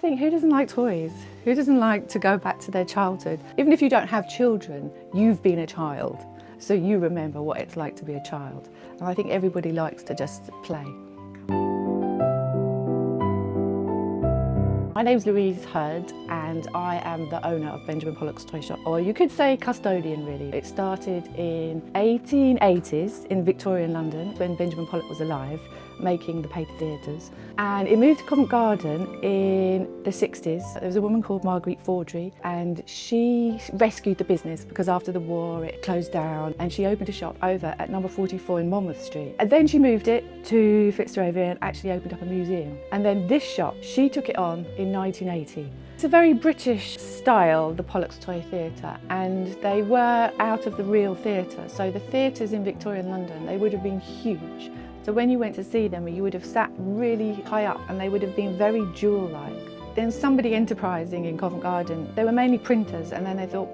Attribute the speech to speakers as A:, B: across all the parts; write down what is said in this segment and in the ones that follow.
A: I think, who doesn't like toys? Who doesn't like to go back to their childhood? Even if you don't have children, you've been a child, so you remember what it's like to be a child. And I think everybody likes to just play. My name's Louise Heard and I am the owner of Benjamin Pollock's toy shop, or you could say custodian really. It started in 1880s in Victorian London when Benjamin Pollock was alive, making the paper theatres, and it moved to Covent Garden in the 60s. There was a woman called Marguerite Fawdry and she rescued the business because after the war it closed down, and she opened a shop over at number 44 in Monmouth Street, and then she moved it to Fitzrovia and actually opened up a museum. And then this shop, she took it on in 1980. It's a very British style, the Pollock's Toy Theatre, and they were out of the real theatre. So the theatres in Victorian London, they would have been huge. So when you went to see them, you would have sat really high up and they would have been very jewel-like. Then somebody enterprising in Covent Garden, they were mainly printers, and then they thought,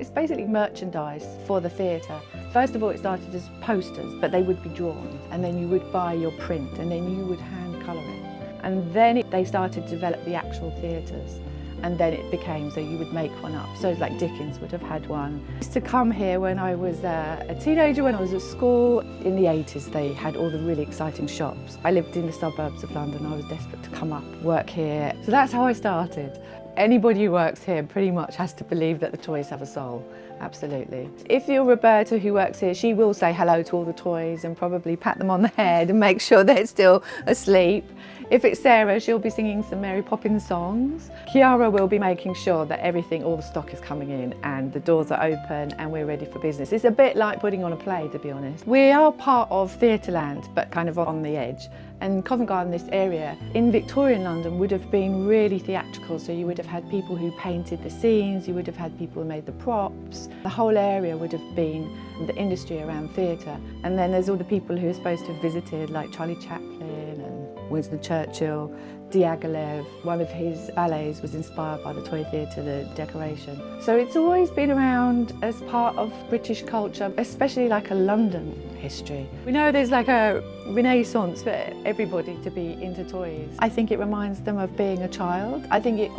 A: it's basically merchandise for the theatre. First of all, it started as posters, but they would be drawn, and then you would buy your print and then you would hand colour it. And then they started to develop the actual theatres. And then it became so you would make one up. So like Dickens would have had one. I used to come here when I was a teenager, when I was at school. In the 80s they had all the really exciting shops. I lived in the suburbs of London. I was desperate to come up, work here. So that's how I started. Anybody who works here pretty much has to believe that the toys have a soul. Absolutely. If you're Roberta who works here, she will say hello to all the toys and probably pat them on the head and make sure they're still asleep. If it's Sarah, she'll be singing some Mary Poppins songs. Kiara will be making sure that everything, all the stock is coming in and the doors are open and we're ready for business. It's a bit like putting on a play, to be honest. We are part of Theatreland, but kind of on the edge. And Covent Garden, this area, in Victorian London would have been really theatrical. So you would have had people who painted the scenes, you would have had people who made the props. The whole area would have been the industry around theatre. And then there's all the people who are supposed to have visited, like Charlie Chaplin and Winston Churchill, Diaghilev. One of his ballets was inspired by the toy theatre, the decoration. So it's always been around as part of British culture, especially like a London history. We know there's like a renaissance for everybody to be into toys. I think it reminds them of being a child. I think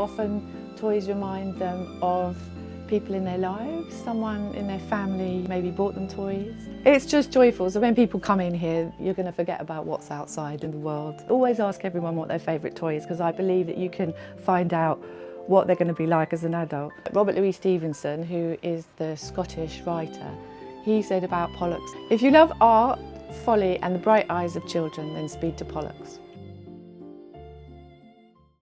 A: toys remind them of people in their lives. Someone in their family maybe bought them toys. It's just joyful, so when people come in here, you're going to forget about what's outside in the world. Always ask everyone what their favourite toy is, because I believe that you can find out what they're going to be like as an adult. Robert Louis Stevenson, who is the Scottish writer, he said about Pollock's, if you love art, folly and the bright eyes of children, then speed to Pollock's.